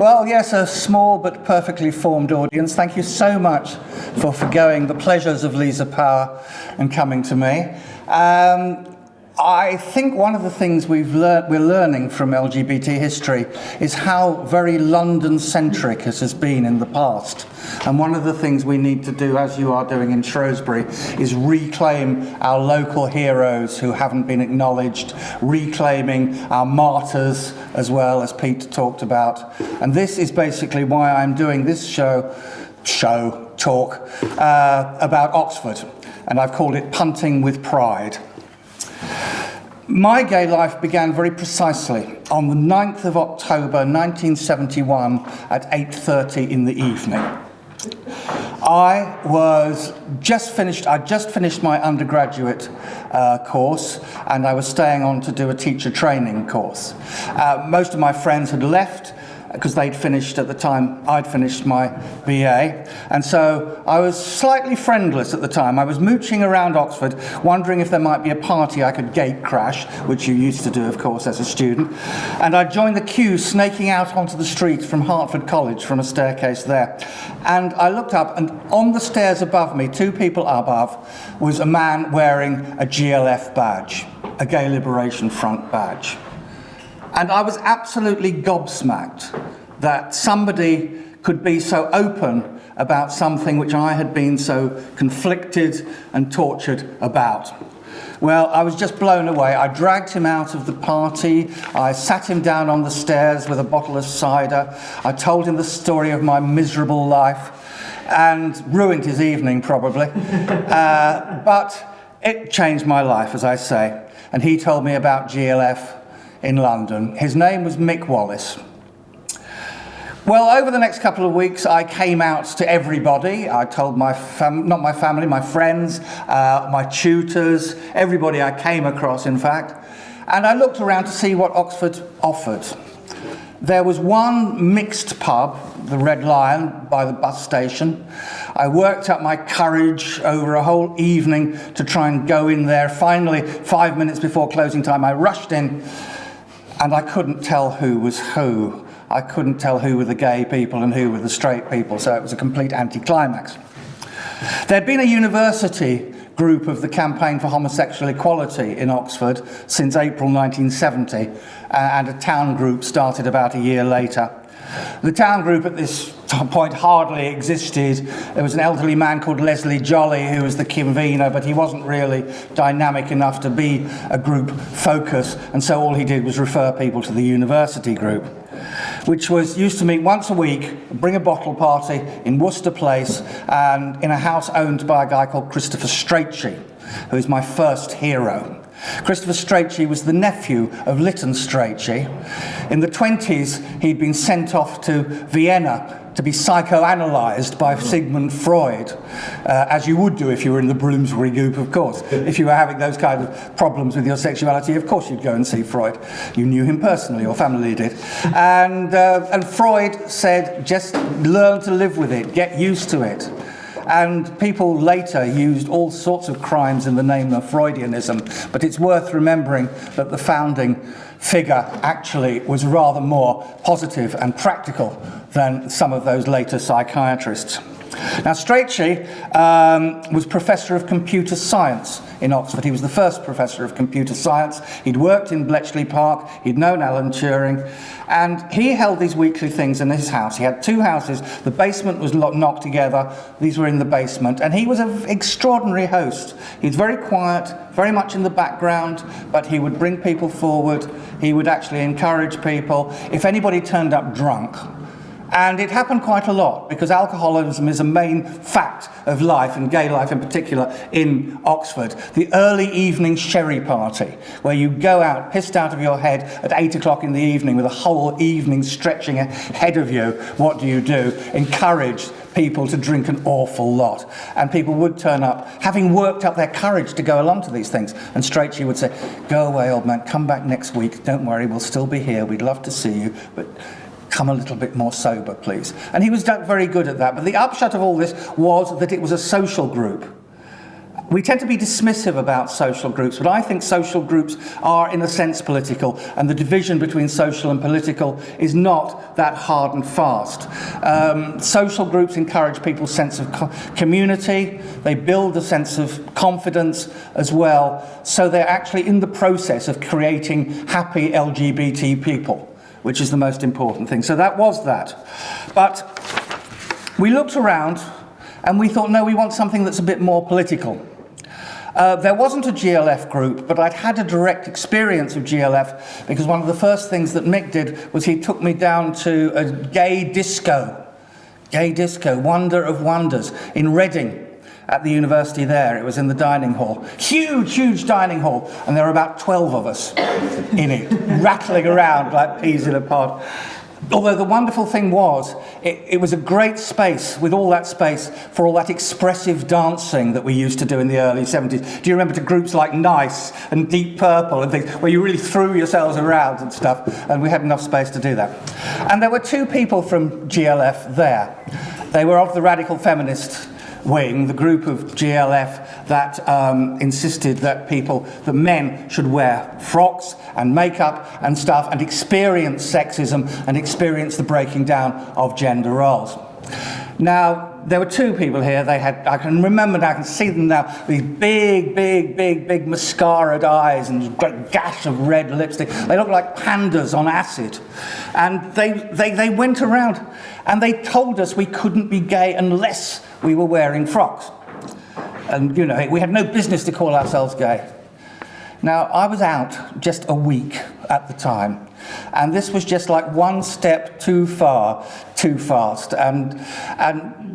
Well, yes, a small but perfectly formed audience. Thank you so much for forgoing the pleasures of leisure power and coming to me. I think one of the things we're learning from LGBT history is how very London-centric it has been in the past. And one of the things we need to do, as you are doing in Shrewsbury, is reclaim our local heroes who haven't been acknowledged, reclaiming our martyrs as well, as Pete talked about. And this is basically why I'm doing this talk about Oxford. And I've called it Punting with Pride. My gay life began very precisely on the 9th of October 1971 at 8:30 in the evening. I'd just finished my undergraduate course, and I was staying on to do a teacher training course. Most of my friends had left because they'd finished at the time I'd finished my BA, and so I was slightly friendless at the time. I was mooching around Oxford, wondering if there might be a party I could gate crash, which you used to do, of course, as a student, and I joined the queue snaking out onto the street from Hertford College from a staircase there. And I looked up, and on the stairs above me, 2 people above, was a man wearing a GLF badge, a Gay Liberation Front badge. And I was absolutely gobsmacked that somebody could be so open about something which I had been so conflicted and tortured about. Well, I was just blown away. I dragged him out of the party. I sat him down on the stairs with a bottle of cider. I told him the story of my miserable life and ruined his evening, probably. But it changed my life, as I say. And he told me about GLF in London. His name was Mick Wallace. Well, over the next couple of weeks, I came out to everybody. I told my not my family, my friends, my tutors, everybody I came across, in fact. And I looked around to see what Oxford offered. There was one mixed pub, the Red Lion, by the bus station. I worked up my courage over a whole evening to try and go in there. Finally, 5 minutes before closing time, I rushed in, and I couldn't tell who was who. I couldn't tell who were the gay people and who were the straight people, so it was a complete anticlimax. There'd been a university group of the Campaign for Homosexual Equality in Oxford since April 1970, and a town group started about a year later. The town group at this point hardly existed. There was an elderly man called Leslie Jolly who was the convener, but he wasn't really dynamic enough to be a group focus, and so all he did was refer people to the university group, which used to meet once a week, bring a bottle party in Worcester Place, and in a house owned by a guy called Christopher Strachey, who is my first hero. Christopher Strachey was the nephew of Lytton Strachey. In the 20s, he'd been sent off to Vienna to be psychoanalyzed by Sigmund Freud, as you would do if you were in the Bloomsbury group, of course. If you were having those kind of problems with your sexuality, of course you'd go and see Freud. You knew him personally, your family did. And Freud said, just learn to live with it, get used to it. And people later used all sorts of crimes in the name of Freudianism, but it's worth remembering that the founding figure actually was rather more positive and practical than some of those later psychiatrists. Now, Strachey was Professor of Computer Science in Oxford. He was the first Professor of Computer Science. He'd worked in Bletchley Park, he'd known Alan Turing, and he held these weekly things in his house. He had 2 houses. The basement was knocked together. These were in the basement. And he was an extraordinary host. He's very quiet, very much in the background, but he would bring people forward. He would actually encourage people. If anybody turned up drunk, and it happened quite a lot, because alcoholism is a main fact of life, and gay life in particular, in Oxford. The early evening sherry party, where you go out, pissed out of your head at 8 o'clock in the evening with a whole evening stretching ahead of you. What do? Encourage people to drink an awful lot. And people would turn up, having worked up their courage to go along to these things. And Strachey would say, go away, old man, come back next week. Don't worry, we'll still be here. We'd love to see you, but come a little bit more sober, please. And he was very good at that. But the upshot of all this was that it was a social group. we tend to be dismissive about social groups, but I think social groups are, in a sense, political, and the division between social and political is not that hard and fast. Social groups encourage people's sense of community, they build a sense of confidence as well, so they're actually in the process of creating happy LGBT people, which is the most important thing. So that was that. But we looked around and we thought, no, we want something that's a bit more political. There wasn't a GLF group, but I'd had a direct experience of GLF because one of the first things that Mick did was he took me down to a gay disco, Wonder of Wonders, in Reading at the university there. It was in the dining hall. Huge, huge dining hall, and there were about 12 of us in it, rattling around like peas in a pod. Although the wonderful thing was, it was a great space, with all that space, for all that expressive dancing that we used to do in the early 70s. Do you remember groups like Nice and Deep Purple and things, where you really threw yourselves around and stuff, and we had enough space to do that. And there were two people from GLF there. They were of the radical feminist wing, the group of GLF that insisted that men should wear frocks and makeup and stuff and experience sexism and experience the breaking down of gender roles. Now, there were two people here. They had, I can remember now, I can see them now, these big mascaraed eyes and a great gash of red lipstick. They looked like pandas on acid. And they went around and they told us we couldn't be gay unless we were wearing frocks. And, you know, we had no business to call ourselves gay. Now, I was out just a week at the time, and this was just like one step too far, too fast. And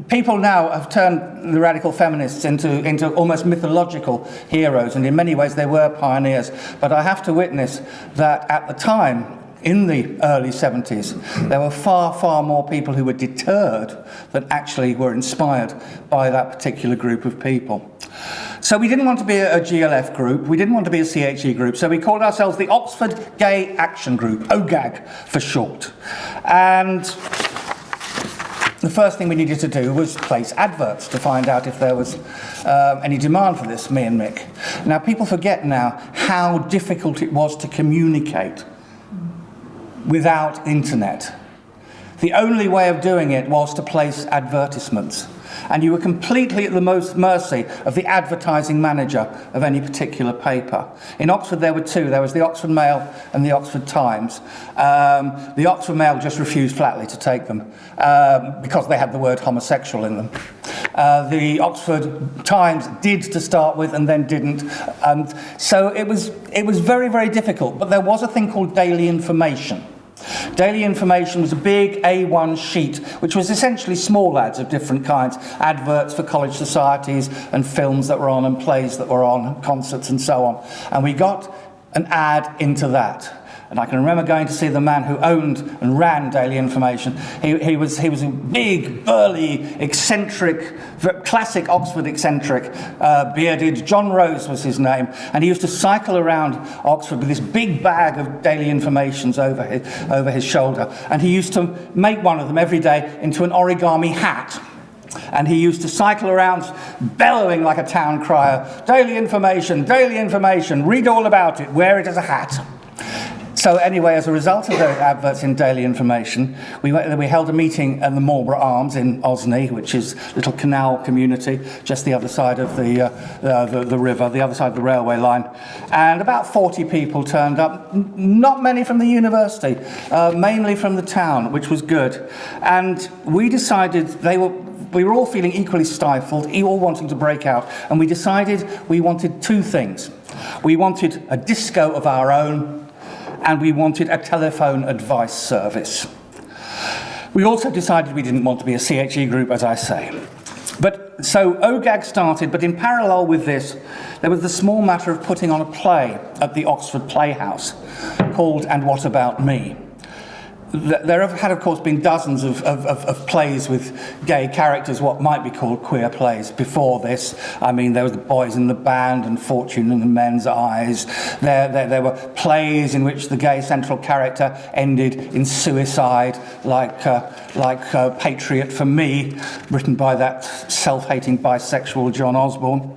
people now have turned the radical feminists into almost mythological heroes, and in many ways they were pioneers. But I have to witness that at the time, in the early 70s, there were far more people who were deterred than actually were inspired by that particular group of people. So we didn't want to be a GLF group, we didn't want to be a CHE group, so we called ourselves the Oxford Gay Action Group, OGAG for short. And the first thing we needed to do was place adverts to find out if there was any demand for this, me and Mick. Now, people forget now how difficult it was to communicate without internet. The only way of doing it was to place advertisements. And you were completely at the mercy of the advertising manager of any particular paper. In Oxford there were two. There was the Oxford Mail and the Oxford Times. The Oxford Mail just refused flatly to take them because they had the word homosexual in them. The Oxford Times did to start with and then didn't. And so it was very difficult. But there was a thing called Daily Information. Daily Information was a big A1 sheet, which was essentially small ads of different kinds, adverts for college societies and films that were on and plays that were on, concerts and so on. And we got an ad into that. And I can remember going to see the man who owned and ran Daily Information. He was a big, burly, eccentric, classic Oxford eccentric, bearded. John Rose was his name. And he used to cycle around Oxford with this big bag of Daily Informations over his shoulder. And he used to make one of them every day into an origami hat. And he used to cycle around bellowing like a town crier, Daily Information, read all about it, wear it as a hat. So anyway, as a result of those adverts in Daily Information, we held a meeting at the Marlborough Arms in Osney, which is a little canal community just the other side of the river, the other side of the railway line. And about 40 people turned up, not many from the university, mainly from the town, which was good. And we decided we were all feeling equally stifled, all wanting to break out, and we decided we wanted two things. We wanted a disco of our own, and we wanted a telephone advice service. We also decided we didn't want to be a CHE group, as I say. But so OGAG started, but in parallel with this, there was the small matter of putting on a play at the Oxford Playhouse called And What About Me? there had, of course, been dozens of plays with gay characters, what might be called queer plays, before this. I mean, there was The Boys in the Band and Fortune in the Men's Eyes. There were plays in which the gay central character ended in suicide, like Patriot for Me, written by that self-hating bisexual John Osborne.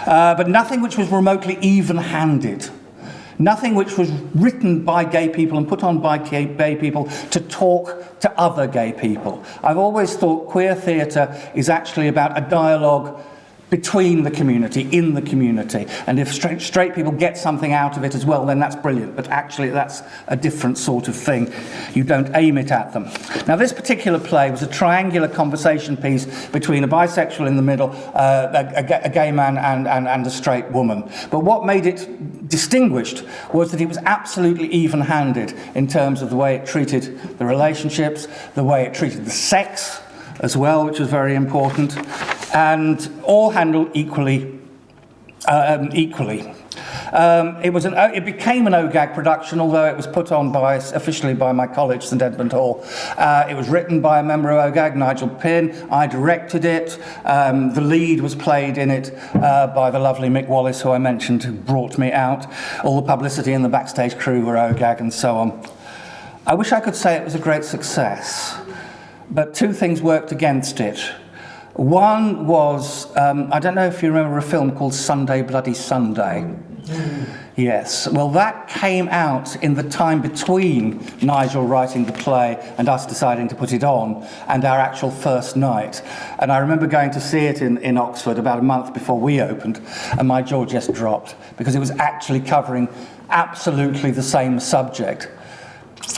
But nothing which was remotely even-handed. Nothing which was written by gay people and put on by gay people to talk to other gay people. I've always thought queer theatre is actually about a dialogue between the community, in the community. And if straight people get something out of it as well, then that's brilliant. But actually, that's a different sort of thing. You don't aim it at them. Now, this particular play was a triangular conversation piece between a bisexual in the middle, a gay man and a straight woman. But what made it distinguished was that it was absolutely even-handed in terms of the way it treated the relationships, the way it treated the sex as well, which was very important, and all handled equally. It became an OGAG production, although it was put on officially by my college, St Edmund Hall. It was written by a member of OGAG, Nigel Pinn. I directed it. The lead was played in it by the lovely Mick Wallace, who I mentioned, who brought me out. All the publicity and the backstage crew were OGAG and so on. I wish I could say it was a great success, but two things worked against it. One was, I don't know if you remember a film called Sunday Bloody Sunday. Yes, well, that came out in the time between Nigel writing the play and us deciding to put it on and our actual first night. And I remember going to see it in Oxford about a month before we opened, and my jaw just dropped because it was actually covering absolutely the same subject.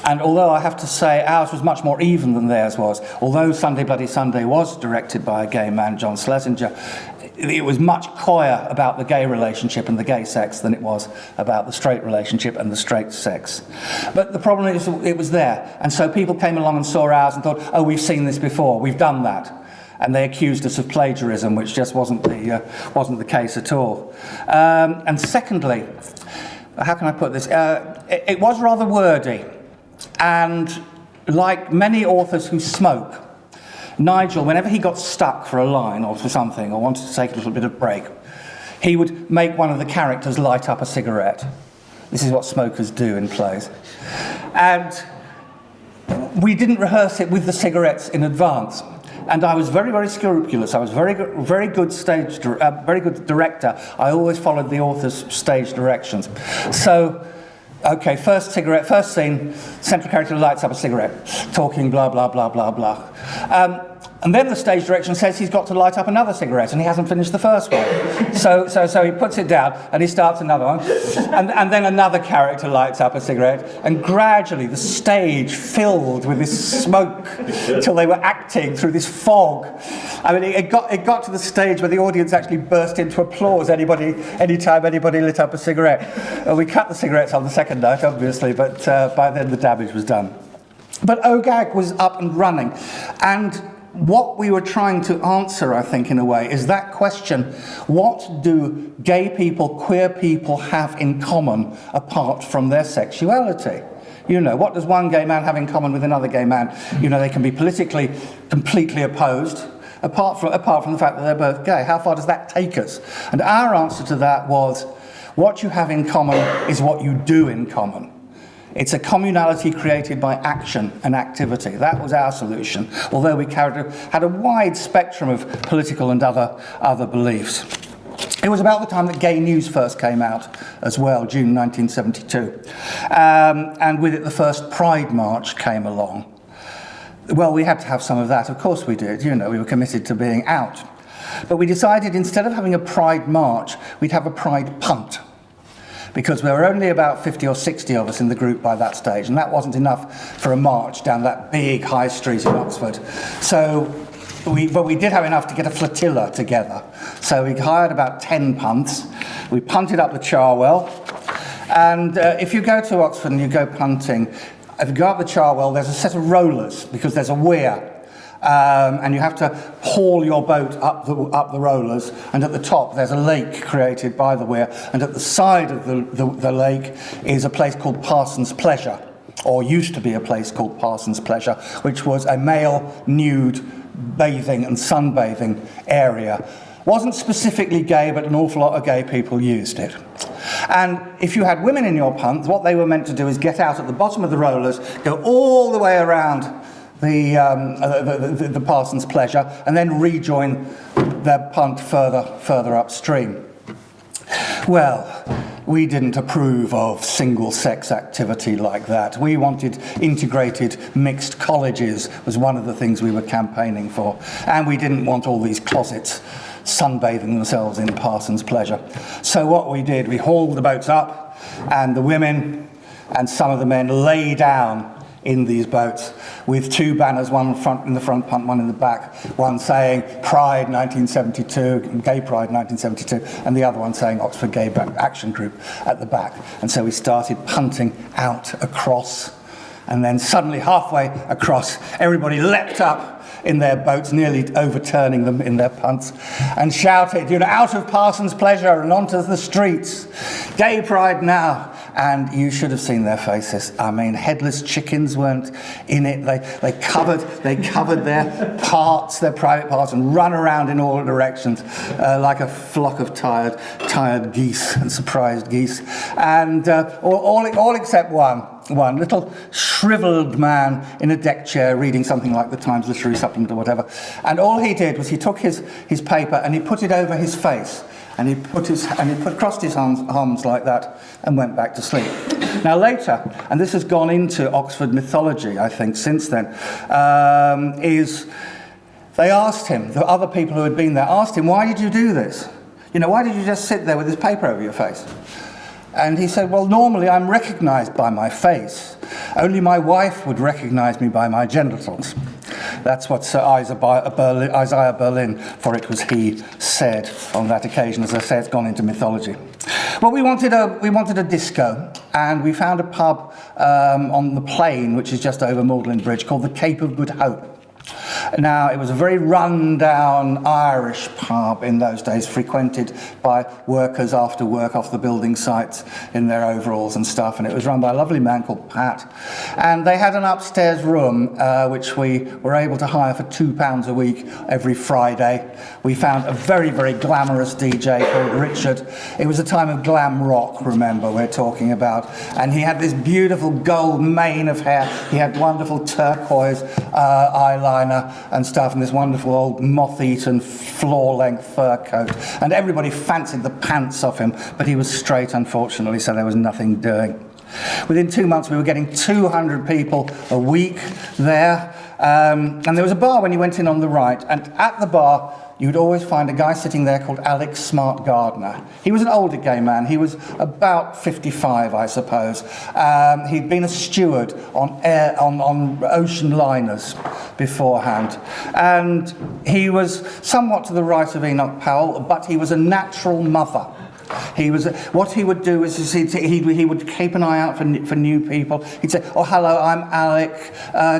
And although I have to say ours was much more even than theirs was, although Sunday Bloody Sunday was directed by a gay man, John Schlesinger, it was much coyer about the gay relationship and the gay sex than it was about the straight relationship and the straight sex. But the problem is it was there, and so people came along and saw ours and thought, oh, we've seen this before, we've done that. And they accused us of plagiarism, which just wasn't the case at all. And secondly, how can I put this? It was rather wordy. And like many authors who smoke, Nigel, whenever he got stuck for a line or for something, or wanted to take a little bit of break, he would make one of the characters light up a cigarette. This is what smokers do in plays. And we didn't rehearse it with the cigarettes in advance. And I was very, very scrupulous. I was very good director. I always followed the author's stage directions. So, okay, first scene, central character lights up a cigarette, talking blah, blah, blah, blah, blah. And then the stage direction says he's got to light up another cigarette, and he hasn't finished the first one. So he puts it down, and he starts another one. And then another character lights up a cigarette, and gradually the stage filled with this smoke till they were acting through this fog. I mean, it got to the stage where the audience actually burst into applause anytime anybody lit up a cigarette. We cut the cigarettes on the second night, obviously, but by then the damage was done. But OGAG was up and running, and what we were trying to answer, I think, in a way, is that question: what do gay people, queer people have in common apart from their sexuality? You know, what does one gay man have in common with another gay man? You know, they can be politically completely opposed, apart from the fact that they're both gay. How far does that take us? And our answer to that was, what you have in common is what you do in common. It's a communality created by action and activity. That was our solution, although we had a wide spectrum of political and other beliefs. It was about the time that Gay News first came out as well, June 1972. And with it, the first Pride March came along. Well, we had to have some of that, of course we did. You know, we were committed to being out. But we decided instead of having a Pride March, we'd have a Pride Punt, because there were only about 50 or 60 of us in the group by that stage, and that wasn't enough for a march down that big high street in Oxford. So we did have enough to get a flotilla together. So we hired about 10 punts. We punted up the Charwell, and if you go to Oxford and you go punting, if you go up the Charwell, there's a set of rollers, because there's a weir. And you have to haul your boat up the rollers, and at the top there's a lake created by the weir, and at the side of the lake is a place called Parson's Pleasure. or used to be a place called Parson's Pleasure, which was a male nude bathing and sunbathing area. Wasn't specifically gay, but an awful lot of gay people used it. And if you had women in your punt, what they were meant to do is get out at the bottom of the rollers, go all the way around the Parson's Pleasure, and then rejoin their punt further upstream. Well, we didn't approve of single-sex activity like that. We wanted integrated mixed colleges, was one of the things we were campaigning for. And we didn't want all these closets sunbathing themselves in Parson's Pleasure. So what we did, we hauled the boats up, and the women and some of the men lay down in these boats with two banners, one in the front punt, one in the back, one saying Pride 1972, Gay Pride 1972, and the other one saying Oxford Gay Action Group at the back. And so we started punting out across, and then suddenly halfway across, everybody leapt up in their boats, nearly overturning them in their punts, and shouted, you know, out of Parson's Pleasure and onto the streets, Gay Pride now. And you should have seen their faces. I mean, headless chickens weren't in it. They covered their parts, their private parts, and run around in all directions like a flock of tired geese and surprised geese. And all except one little shriveled man in a deck chair reading something like the Times Literary Supplement or whatever. And all he did was he took his paper and he put it over his face. And he crossed his arms like that and went back to sleep. Now later, and this has gone into Oxford mythology, I think, since then, is they asked him, the other people who had been there asked him, why did you do this? You know, why did you just sit there with this paper over your face? And he said, well, normally I'm recognised by my face. Only my wife would recognise me by my genitals. That's what Sir Isaiah Berlin, for it was he, said on that occasion. As I say, it's gone into mythology. Well, we wanted a disco, and we found a pub on the plain, which is just over Magdalen Bridge, called the Cape of Good Hope. Now, it was a very run-down Irish pub in those days, frequented by workers after work off the building sites in their overalls and stuff, and it was run by a lovely man called Pat. And they had an upstairs room, which we were able to hire for £2 a week every Friday. We found a very, very glamorous DJ called Richard. It was a time of glam rock, remember, we're talking about. And he had this beautiful gold mane of hair. He had wonderful turquoise eyeliner and stuff, and this wonderful old moth-eaten floor-length fur coat. And everybody fancied the pants off him, but he was straight, unfortunately, so there was nothing doing. Within 2 months, we were getting 200 people a week there. And there was a bar when you went in on the right, and at the bar, you'd always find a guy sitting there called Alex Smart Gardner. He was an older gay man. He was about 55, I suppose. He'd been a steward on ocean liners beforehand. And he was somewhat to the right of Enoch Powell, but he was a natural mother. What he would do is he would keep an eye out for new people. He'd say, oh, hello, I'm Alec.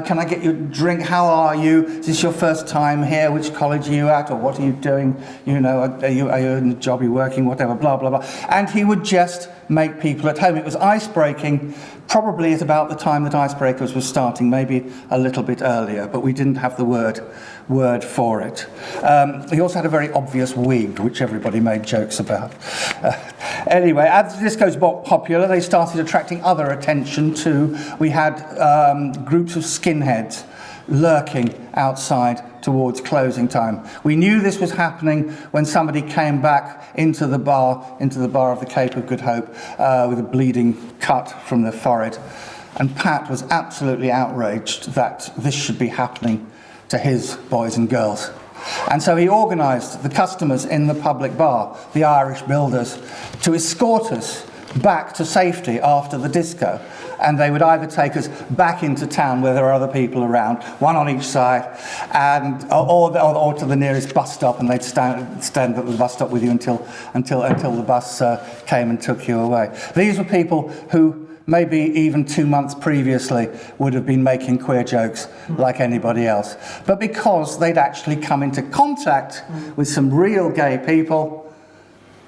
Can I get you a drink? How are you? Is this your first time here? Which college are you at? Or what are you doing? You know, are you in a job? Are you working? Whatever, blah, blah, blah. And he would just make people at home. It was ice-breaking, probably at about the time that Icebreakers was starting, maybe a little bit earlier, but we didn't have the word for it. He also had a very obvious wig, which everybody made jokes about. Anyway, as discos got popular, they started attracting other attention too. We had groups of skinheads lurking outside towards closing time. We knew this was happening when somebody came back into the bar of the Cape of Good Hope with a bleeding cut from the forehead. And Pat was absolutely outraged that this should be happening to his boys and girls. And so he organised the customers in the public bar, the Irish builders, to escort us back to safety after the disco. And they would either take us back into town where there are other people around, one on each side, or to the nearest bus stop, and they'd stand at the bus stop with you until the bus came and took you away. These were people who maybe even 2 months previously would have been making queer jokes like anybody else. But because they'd actually come into contact with some real gay people,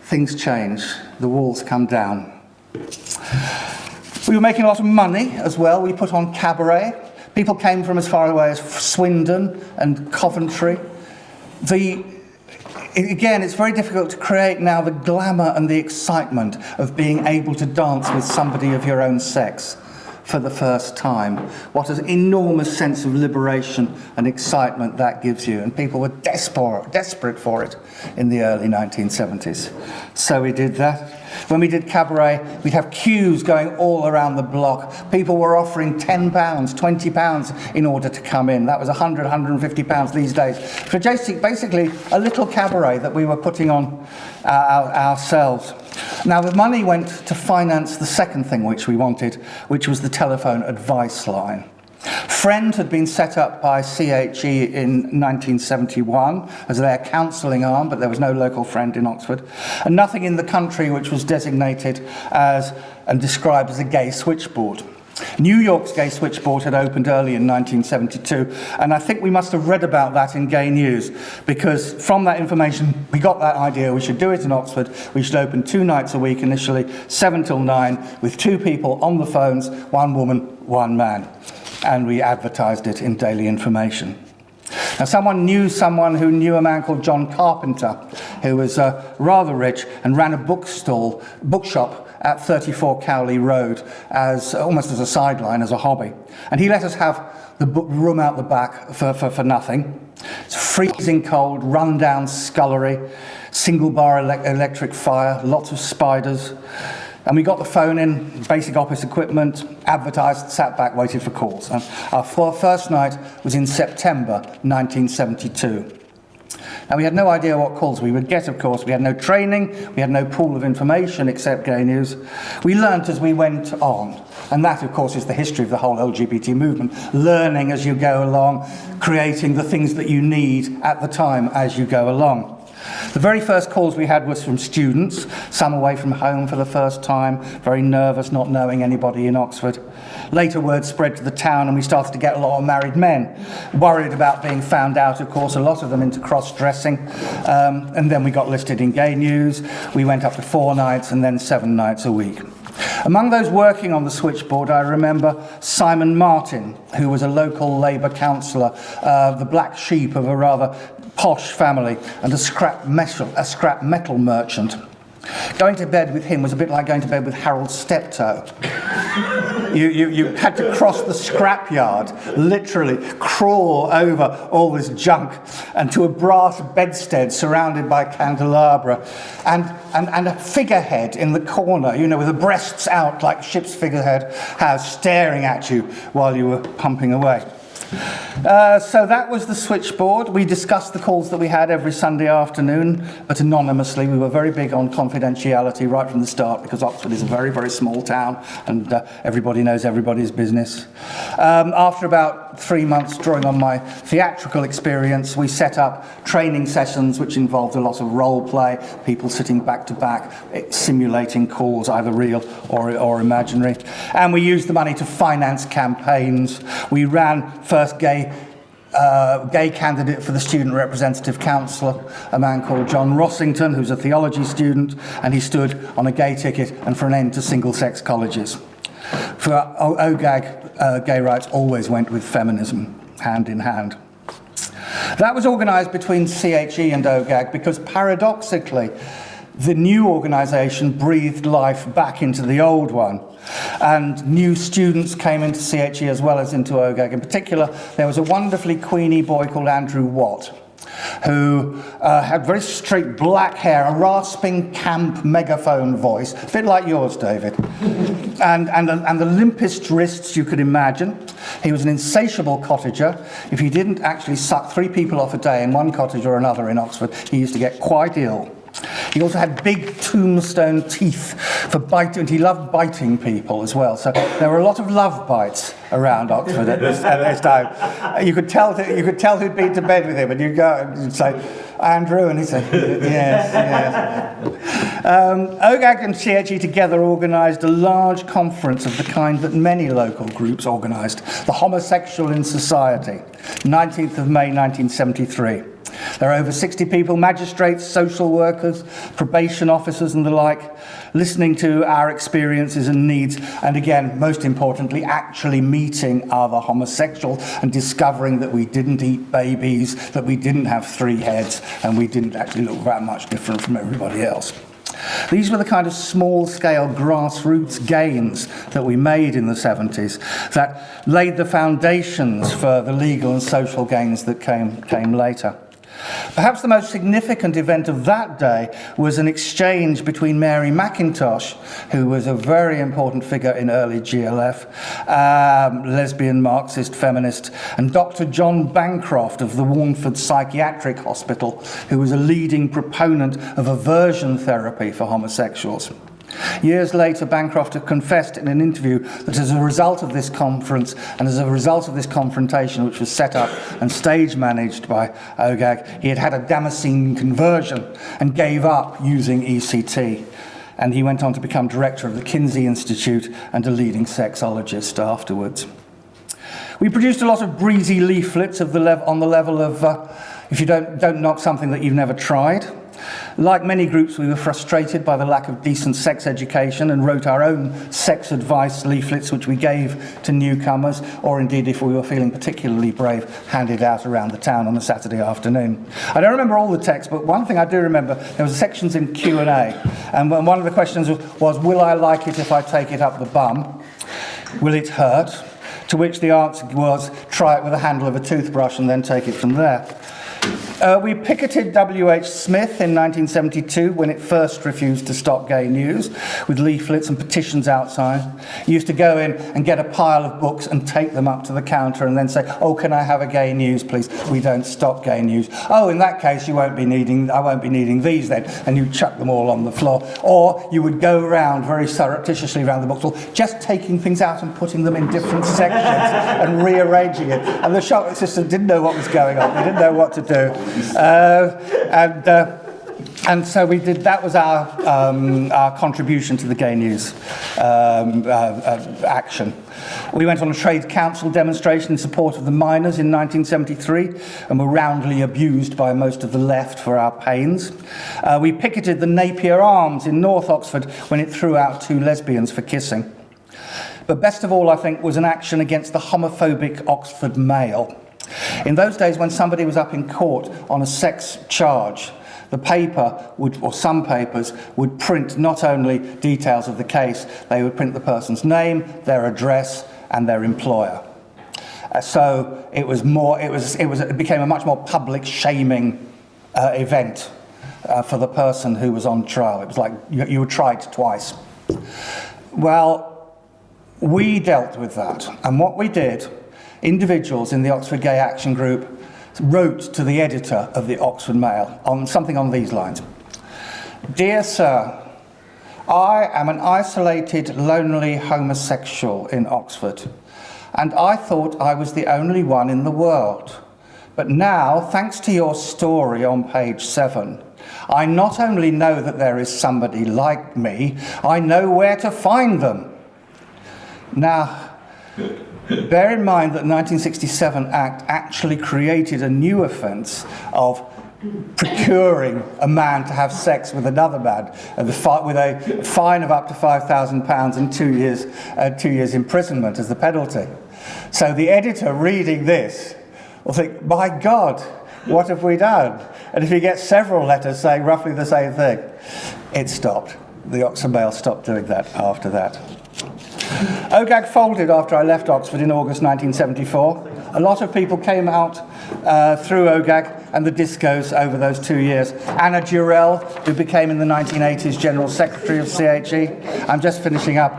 things change. The walls come down. We were making a lot of money as well. We put on cabaret. People came from as far away as Swindon and Coventry. Again, it's very difficult to create now the glamour and the excitement of being able to dance with somebody of your own sex for the first time. What an enormous sense of liberation and excitement that gives you. And people were desperate for it in the early 1970s. So we did that. When we did cabaret, we'd have queues going all around the block. People were offering £10, £20 in order to come in. That was £100, £150 these days. For basically a little cabaret that we were putting on ourselves. Now, the money went to finance the second thing which we wanted, which was the telephone advice line. Friend had been set up by CHE in 1971 as their counselling arm, but there was no local Friend in Oxford, and nothing in the country which was designated as and described as a gay switchboard. New York's gay switchboard had opened early in 1972, and I think we must have read about that in Gay News, because from that information we got that idea we should do it in Oxford. We should open 2 nights a week initially, 7 till 9, with 2 people on the phones, 1 woman, 1 man. And we advertised it in Daily Information. Now, someone who knew a man called John Carpenter, who was rather rich and ran a bookshop at 34 Cowley Road almost as a sideline, as a hobby. And he let us have the room out the back for nothing. It's freezing cold, run-down scullery, single-bar electric fire, lots of spiders. And we got the phone in, basic office equipment, advertised, sat back, waited for calls. And our first night was in September 1972. Now, we had no idea what calls we would get, of course. We had no training, we had no pool of information except Gay News. We learnt as we went on. And that, of course, is the history of the whole LGBT movement. Learning as you go along, creating the things that you need at the time as you go along. The very first calls we had was from students, some away from home for the first time, very nervous, not knowing anybody in Oxford. Later word spread to the town and we started to get a lot of married men, worried about being found out, of course, a lot of them into cross-dressing. And then we got listed in Gay News. We went up to 4 nights and then 7 nights a week. Among those working on the switchboard, I remember Simon Martin, who was a local Labour councillor, the black sheep of a rather posh family, and a scrap metal merchant. Going to bed with him was a bit like going to bed with Harold Steptoe. You had to cross the scrapyard, literally crawl over all this junk, and to a brass bedstead surrounded by candelabra, and a figurehead in the corner, with the breasts out like a ship's figurehead has, staring at you while you were pumping away. So that was the switchboard. We discussed the calls that we had every Sunday afternoon, but anonymously. We were very big on confidentiality right from the start, because Oxford is a very, very small town and everybody knows everybody's business. After about 3 months drawing on my theatrical experience, we set up training sessions which involved a lot of role play, people sitting back to back, simulating calls, either real or imaginary. And we used the money to finance campaigns. We ran first gay candidate for the Student Representative Council, a man called John Rossington, who's a theology student, and he stood on a gay ticket and for an end to single-sex colleges. For OGAG, gay rights always went with feminism, hand in hand. That was organised between CHE and OGAG because, paradoxically, the new organisation breathed life back into the old one. And new students came into CHE as well as into OGAG. In particular, there was a wonderfully Queenie boy called Andrew Watt, who had very straight black hair, a rasping camp megaphone voice, a bit like yours, David, and the limpest wrists you could imagine. He was an insatiable cottager. If he didn't actually suck 3 people off a day in one cottage or another in Oxford, he used to get quite ill. He also had big tombstone teeth for biting, and he loved biting people as well. So there were a lot of love bites around Oxford at this time. You could tell who'd been to bed with him, and you'd go and say, Andrew, and he'd say, yes. OGAG and CHE together organised a large conference of the kind that many local groups organised, the Homosexual in Society, 19th of May 1973. There are over 60 people, magistrates, social workers, probation officers and the like, listening to our experiences and needs, and again, most importantly, actually meeting other homosexuals and discovering that we didn't eat babies, that we didn't have 3 heads, and we didn't actually look that much different from everybody else. These were the kind of small-scale grassroots gains that we made in the 70s that laid the foundations for the legal and social gains that came later. Perhaps the most significant event of that day was an exchange between Mary Mackintosh, who was a very important figure in early GLF, lesbian, Marxist, feminist, and Dr. John Bancroft of the Warnford Psychiatric Hospital, who was a leading proponent of aversion therapy for homosexuals. Years later, Bancroft had confessed in an interview that as a result of this conference and as a result of this confrontation, which was set up and stage managed by OGAG, he had had a Damascene conversion and gave up using ECT. And he went on to become director of the Kinsey Institute and a leading sexologist afterwards. We produced a lot of breezy leaflets on the level of, if you don't knock something that you've never tried. Like many groups, we were frustrated by the lack of decent sex education and wrote our own sex advice leaflets, which we gave to newcomers, or indeed, if we were feeling particularly brave, handed out around the town on a Saturday afternoon. I don't remember all the text, but one thing I do remember, there was sections in Q&A, and one of the questions was, will I like it if I take it up the bum? Will it hurt? To which the answer was, try it with the handle of a toothbrush and then take it from there. We picketed W.H. Smith in 1972 when it first refused to stop gay news with leaflets and petitions outside. He used to go in and get a pile of books and take them up to the counter and then say, oh, can I have a gay news, please? We don't stop gay news. Oh, in that case, I won't be needing these then. And you chuck them all on the floor. Or you would go around very surreptitiously around the bookstall, just taking things out and putting them in different sections and rearranging it. And the shop assistant didn't know what was going on. They didn't know what to do. And so we did. That was our contribution to the gay news action. We went on a trade council demonstration in support of the miners in 1973 and were roundly abused by most of the left for our pains. We picketed the Napier Arms in North Oxford when it threw out 2 lesbians for kissing. But best of all, I think, was an action against the homophobic Oxford Mail. In those days, when somebody was up in court on a sex charge, the paper would, or some papers, would print not only details of the case, they would print the person's name, their address, and their employer. So it became a much more public shaming event for the person who was on trial. It was like you were tried twice. Well, we dealt with that, and what we did, individuals in the Oxford Gay Action Group wrote to the editor of the Oxford Mail on something on these lines. Dear Sir, I am an isolated, lonely homosexual in Oxford, and I thought I was the only one in the world. But now, thanks to your story on page 7, I not only know that there is somebody like me, I know where to find them. Now, bear in mind that the 1967 Act actually created a new offence of procuring a man to have sex with another man, with a fine of up to £5,000 and 2 years imprisonment as the penalty. So the editor reading this will think, my God, what have we done? And if he gets several letters saying roughly the same thing, it stopped. The Oxford Mail stopped doing that after that. OGAG folded after I left Oxford in August 1974. A lot of people came out through OGAG and the discos over those 2 years. Anna Durell, who became in the 1980s General Secretary of CHE. I'm just finishing up.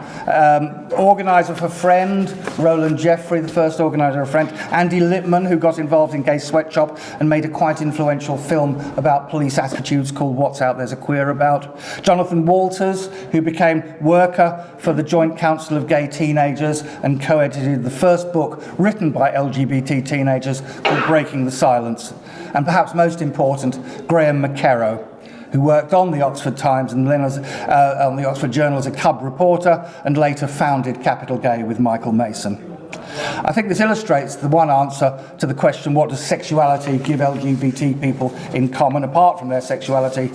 Organiser for Friend, Roland Jeffrey, the first organiser of Friend. Andy Lippman, who got involved in Gay Sweatshop and made a quite influential film about police attitudes called What's Out There's a Queer About. Jonathan Walters, who became worker for the Joint Council of Gay Teenagers and co-edited the first book written by LGBT teenagers called Breaking the Silence. And perhaps most important, Graham McKerrow, who worked on the Oxford Times and then on the Oxford Journal as a cub reporter and later founded Capital Gay with Michael Mason. I think this illustrates the one answer to the question, what does sexuality give LGBT people in common apart from their sexuality?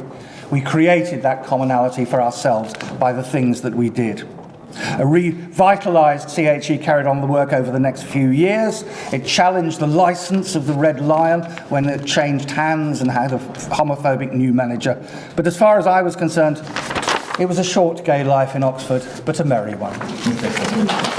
We created that commonality for ourselves by the things that we did. A revitalised CHE carried on the work over the next few years. It challenged the licence of the Red Lion when it changed hands and had a homophobic new manager. But as far as I was concerned, it was a short gay life in Oxford, but a merry one.